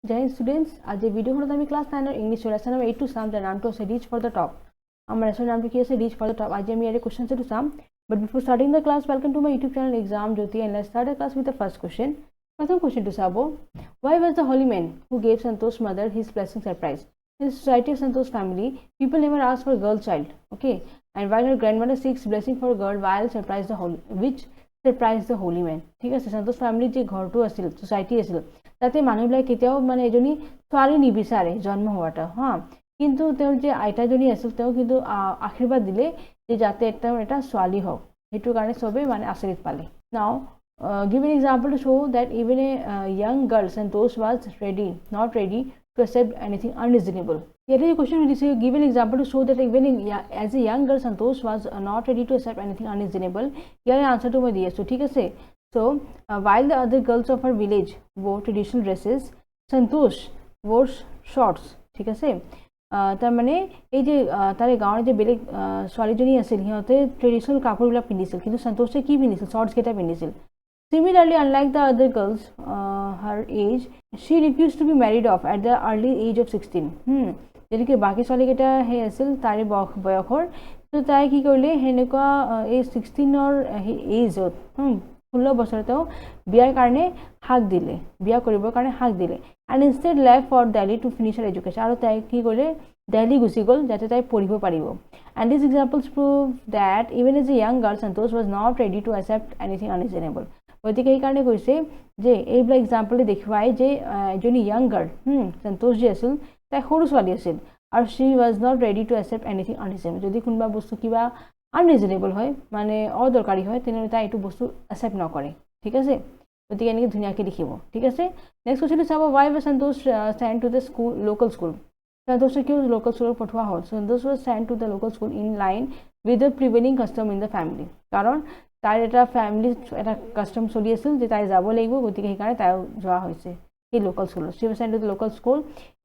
Jai students, आज video खनत आमी class 9 English lesson number 8 to sum the नाम तो से reach for the top. आम lesson नाम तो किया से reach for the top. आज हम ये question say to sum. But before starting the class, welcome to my YouTube channel Exam Jyoti, and let's start the class with the first question. प्रथम question to Sabo. Why was the holy man who gave Santosh's mother his blessing surprise? In the society of Santosh's family, people never ask for a girl child. Okay, and while her grandmother seeks blessing for a girl, while surprise the holy man. ठीक है, Santosh family जे घर तो Aseel, society Aseel. তাতে মানুহবিলাক কেতিয়াও মানে এজনী ছোৱালী নিবিচাৰে জন্ম হোৱাটা হা কিন্তু তেওঁৰ যে আইতাজনী আছিল তেওঁ কিন্তু আশীৰ্বাদ দিলে যে যাতে এটা ছোৱালী হওক হেতু কাৰণে সবে মানে আশীৰ্বাদ পালে নাও give an example to show that even a young girl Santosh was not ready to accept anything unreasonable. Here is a question which is give an example to show that even as a young girl Santosh was not ready to accept anything unreasonable. Here is answer to my dear. So ठीक है से So, while the other girls of her village wore traditional dresses, Santosh wore shorts. ठीक है से तार माने এই যে তারে গাঁৱৰ যে বেলেগ ছোৱালীজনী আছিল হিহঁতে ট্ৰেডিশনাল কাপোৰবিলাক পিন্ধিছিল কিন্তু সন্তোষে কি পিন্ধিছিল শৰ্টস কেটা পিন্ধিছিল Similarly, unlike the other girls her age, she refused to be married off at the early age of 16. যেনেকৈ বাকি ছোৱালী কেটা হে আছিল তাৰে বয়সৰ তো তাই কি কৰিলে হেনেকুৱা এই 16ৰ এজত 16 বছৰ তেওঁ বিয়াৰ কাৰণে হাক দিলে বিয়া কৰিবৰ কাৰণে হাক দিলে and instead left for Delhi to finish her education আৰু তাই কি কৰিলে দিল্লী গুচি গল যাতে তাই পঢ়িব পাৰিব and these examples prove that even as a young girl Santosh was not ready to accept anything unreasonable গতিকে এই কাৰণে কৈছে যে এইবিলাক এক্সাম্পল দেখুৱাই যে এজনী young girl Santosh যি আছিল তাই সৰু ছোৱালী আছিল আৰু she was not ready to accept anything unreasonable যদি কোনবা বস্তু কিবা unreasonable হয় মানে অদৰকাৰী হয় তেনে তাই এটো বস্তু accept নকৰে ঠিক আছে গতিকে এনেকৈ ধুনিয়াকৈ লিখিব ঠিক আছে নেক্সট কোৱেশ্চন চাব why was Santosh sent to the local school Santosh কিয় local school পঠোৱা হ'ল Santosh was sent to the local school in line with the prevailing custom in the family কাৰণ তাই এটা ফ্যামিলি এটা কাস্টম চলি আছিল যে তাই যাব লাগিব গতিকে সেই কাৰণে তাই যোৱা হৈছে এই local school she was sent to the local school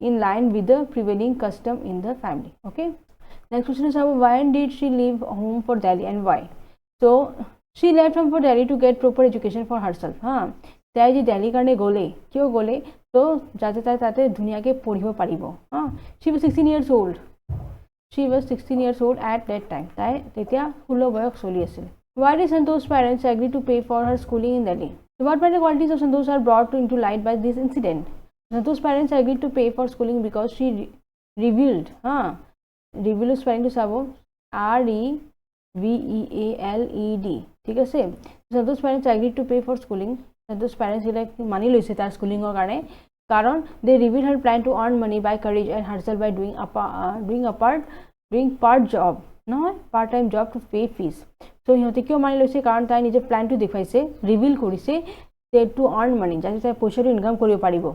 in line with the prevailing custom in the family okay Next question is when did she leave home for Delhi and why? So she left home for Delhi to get proper education for herself. তাই যে দিল্লী কাৰণে গলে কিয় গলে তো যাতে তাই তাতে ধুনিয়াকে পঢ়িব পাৰিব she was 16 years old at that time তাই তেতিয়া 16 বয়স চলি আছিল Why did Santosh's parents agree to pay for her schooling in Delhi? So what were the qualities of Santosh are brought into light by this incident? Santosh's parents agreed to pay for schooling because she revealed revealed spelling to Sabo REVEALED ঠিক আছে Santosh's parents agreed to pay for schooling Santosh's parents like money লৈছে তাৰ schooling ৰ কাৰণে কাৰণ they revealed her plan to earn money by courage and herself by doing part job নহয় part time job to pay fees so হিহঁতে কিয় মানি লৈছে কাৰণ তাই নিজৰ প্ল্যানটো দেখাইছে ৰিভিল কৰিছে to earn money যাতে তাই পইচাটো ইনকাম কৰিব পাৰিব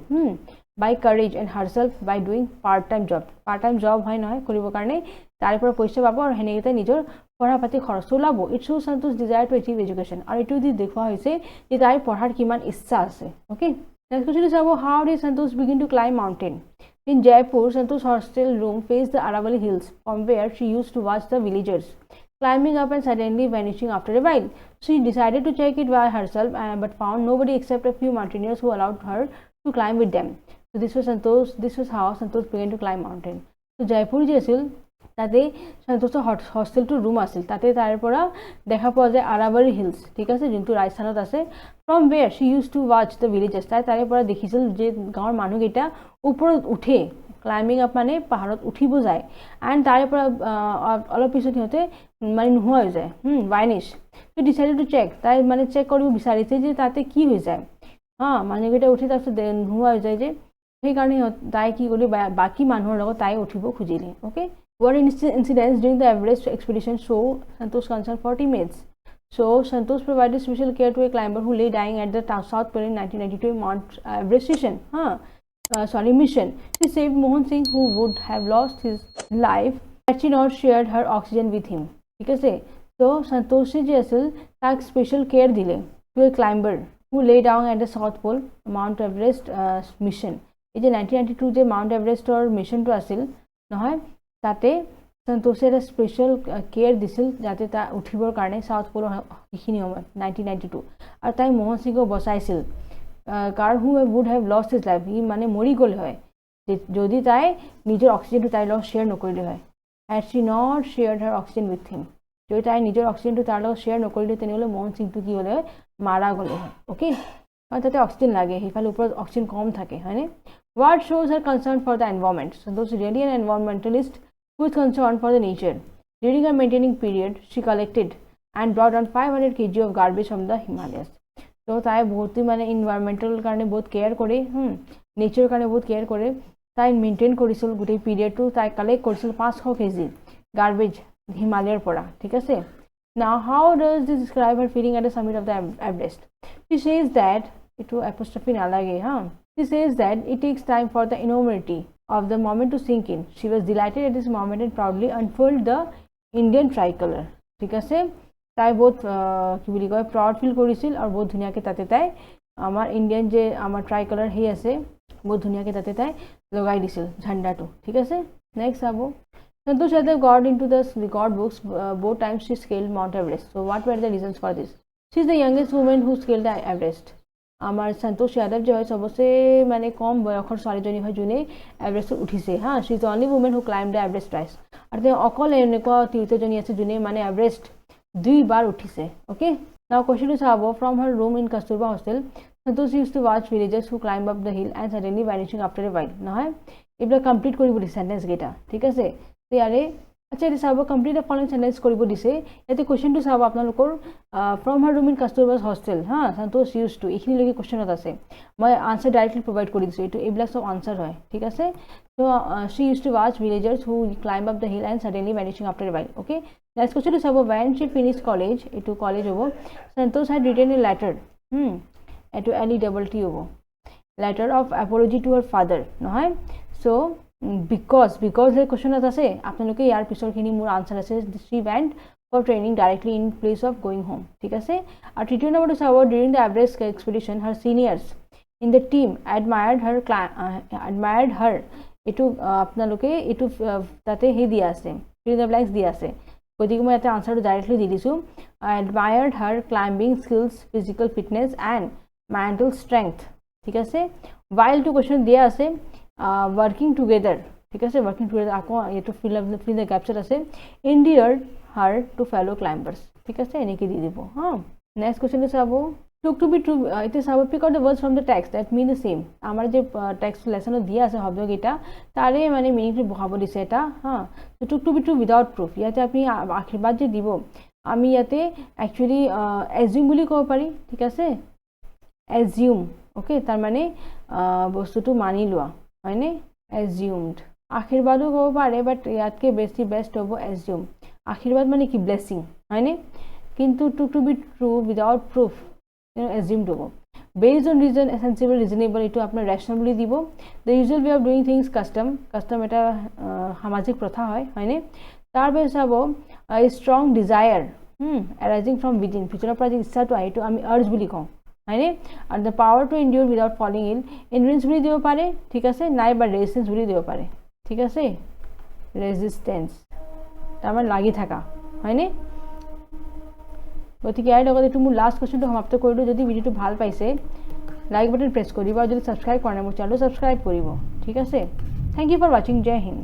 by courage and herself by doing part time job হয় নহয় কৰিব কাৰণে তাৰ পৰা পইচা পাব আৰু হেনেকৈ নিজৰ পঢ়া পাতি খৰচ ওলাব it shows Santosh desire to achieve education আৰু এটো দি দেখুৱা হৈছে যে তাই পঢ়াৰ কিমান ইচ্ছা আছে okay next question is about how did Santosh begin to climb mountain in Jaipur Santosh's hostel room faced the Aravalli hills from where she used to watch the villagers climbing up and suddenly vanishing after a while she decided to check it by herself but found nobody except a few mountaineers who allowed her to climb with them So this was how Santosh began to climb mountain. So Jaipur যে আছিল তাতে Santoshৰ hostelটো room আছিল তাতে তাৰ পৰা দেখা পোৱা যায় Aravalli hills ঠিক আছে যোনটো ৰাজস্থানত আছে from where she used to watch the villages তাৰে পৰা দেখিছিল যে গাঁৱৰ মানুহকেইটা ওপৰত উঠে climbing up মানে পাহাৰত উঠিব যায় and তাৰে পৰা অলপ পিছত সিহঁতে মানে নোহোৱা হৈ যায় vanish so decided to check তাই মানে চেক কৰিব বিচাৰিছে যে তাতে কি হৈ যায় মানুহকেইটা উঠি তাৰপিছত নোহোৱা হৈ যায় যে সেই কাৰণে তাই কি কৰিলে বাকি মানুহৰ লগত তাই উঠিব খুজিলে okay one incidents during the Everest expedition show Santosh concerned 40 minutes so Santosh provided special care to a climber who lay dying at the South Pole in 1992 Mount Everest station mission she saved Mohan Singh who would have lost his life had she not shared her oxygen with him ঠিক আছে so Santosh যে আছিল তাক special care দিলে to a climber who lay down at the South Pole Mount Everest mission এই যে 1992 যে Mount Everest or mission to আছিল নহয় তাতে Santosh এটা স্পেশাল কেয়ার দিছিল যাতে তা উঠিবৰ কাৰণে সাউথ পোলৰ হিখিনি সময়ত 1992 আৰু তাই মোহন সিংক বচাইছিল কাৰ who would have lost his life, ই মানে মৰি গ'ল হয় যদি তাই নিজৰ অক্সিজেনটো তাইৰ লগত শ্বেয়াৰ নকৰিলে হয়। had she not shared her oxygen with him, যদি তাই নিজৰ অক্সিজেনটো তাৰ লগত শ্বেয়াৰ নকৰিলে তেনেহ'লে মোহন সিংটো কি হ'লে হয় মাৰা গ'লে হয়। অ'কে, কাৰণ তাতে অক্সিজেন লাগে, সেইফালে ওপৰত অক্সিজেন কম থাকে হয়নে। what shows her concern for the environment, so those really an environmentalist who is concerned for the nature. During her maintaining period she collected and brought down 500 kg of garbage from the Himalayas. তো তাই বহুতই মানে environmental কাৰণে বহুত care কৰে, নেচাৰৰ কাৰণে বহুত care কৰে। তাই মেইনটেইন কৰিছিল গোটেই পিৰিয়ডটো, তাই কালেক্ট কৰিছিল 500 কেজি গাৰ্বেজ হিমালয়ৰ পৰা, ঠিক আছে। Now how does this describe her feeling at the summit of the Everest? She says that, এইটো apostrophe নালাগে she says that it takes time for the enormity of the moment to sink in. She was delighted at this moment and proudly unfurled the Indian tricolor, ঠিক আছে। তাই বহুত কি বুলি কয় proud feel কৰিছিল আৰু বহুত ধুনীয়াকৈ তাতে তাই আমাৰ ইণ্ডিয়ান যে আমাৰ ট্ৰাইকলাৰ সেই আছে বহুত ধুনীয়াকৈ তাতে তাই লগাই দিছিল ঝাণ্ডাটো, ঠিক আছে। নেক্সট চাব, Santosh Yadav got into the record books both times she scaled Mount Everest. So what were the reasons for this? She is the youngest woman who scaled the Everest. আমাৰ সন্তোষ যাদৱ যে হয় চবচে মানে কম বয়সৰ ছোৱালীজনী হয় যোনে এভাৰেষ্টত উঠিছে she is the only woman who climbed the Everest twice. আৰু তেওঁ অকল এনেকুৱা তীৰ্থজনী আছে যোনে মানে এভাৰেষ্ট 2 বাৰ উঠিছে। অ'কে, now question is চাব, from her room in Kasturba hostel Santosh used to watch villagers who climb up the hill and suddenly vanishing after a while. নহয় এইবিলাক কমপ্লিট কৰিব দিছে সেন্টেন্স কেইটা, ঠিক আছে। ইয়াৰে আচ্ছা এইটো চাব কমপ্লিট দ্য ফলোইং সেন্টেন্স কৰিব দিছে। ইয়াতে কুৱেশ্যনটো চাব আপোনালোকৰ from her room in Kasturba's hostel Santosh used to এইখিনিলৈকে কুৱেশ্যনত আছে, মই আনচাৰ ডাইৰেক্টলি প্ৰভাইড কৰি দিছোঁ, এইবিলাক চব আনচাৰ হয়, ঠিক আছে। ত' she used to watch villagers who climb up the hill and suddenly vanishing after a while. Okay, next কুৱেশ্যনটো চাব, when she finished college, এইটো কলেজ হ'ব, Santosh had written a letter, এইটো LETT হ'ব, letter of apology to her father, নহয়। চ' because এই কুৱেশ্যনত আছে, আপোনালোকে ইয়াৰ পিছৰখিনি মোৰ আনচাৰ আছে, she went for training directly in place of going home, ঠিক আছে। আৰু তৃতীয় নম্বৰটো চাব, during the Everest expedition her seniors in the team admired her, এইটো আপোনালোকে এইটো তাতে সেই দিয়া আছে, fill in the blanks দিয়া আছে, গতিকে মই ইয়াতে আনচাৰটো ডাইৰেক্টলি দি দিছোঁ, admired her climbing skills, physical fitness and mental strength, ঠিক আছে। while to question দিয়া আছে working together, ঠিক আছে, working together আকৌ এইটো fill the gaps আছে, endeared her to fellow climbers, ঠিক আছে, এনেকৈ দি দিব। নেক্সট কুৱেশ্যনটো চাব, took to be true, এতিয়া চাব pick out the words from the text that mean the same, আমাৰ যে টেক্সট লেচনত দিয়া আছে শব্দকেইটা তাৰে মানে মিনিংটো বহাব দিছে এটা took to be true without proof, ইয়াতে আপুনি আশীৰ্বাদ যে দিব আমি ইয়াতে একচুৱেলি assume বুলি ক'ব পাৰি, ঠিক আছে, assume, অ'কে, তাৰমানে বস্তুটো মানি লোৱা হয়নে, assumed, আশীৰ্বাদো ক'ব পাৰে বাট ইয়াতকৈ বেষ্ট হ'ব assume, আশীৰ্বাদ মানে কি ব্লেছিং হয়নে, কিন্তু took to be true without proof assumed হ'ব, based on reason, sensible, reasonable, এইটো আপোনাৰ ৰেচনেল বুলি দিব, the usual way of doing things, custom এটা সামাজিক প্ৰথা হয় হয়নে। তাৰপিছত চাব strong desire arising from within, ভিতৰৰ পৰা যে ইচ্ছাটো আহে এইটো আমি urge বুলি কওঁ হয়নে। আৰু the power to endure without falling ill, endurance বুলি দিব পাৰে, ঠিক আছে, নাইবা ৰেজিষ্টেঞ্চ বুলি দিব পাৰে, ঠিক আছে, ৰেজিষ্টেঞ্চ তাৰমানে লাগি থকা হয়নে। গতিকে ইয়াৰ লগত এইটো মোৰ লাষ্ট কুৱেশ্যনটো সমাপ্ত কৰিলোঁ। যদি ভিডিঅ'টো ভাল পাইছে লাইক বাটন প্ৰেছ কৰিব আৰু যদি ছাবস্ক্ৰাইব কৰা নাই মোৰ চেনেলটো ছাবস্ক্ৰাইব কৰিব, ঠিক আছে। থেংক ইউ ফৰ ৱাচিং, জয় হিন্দ।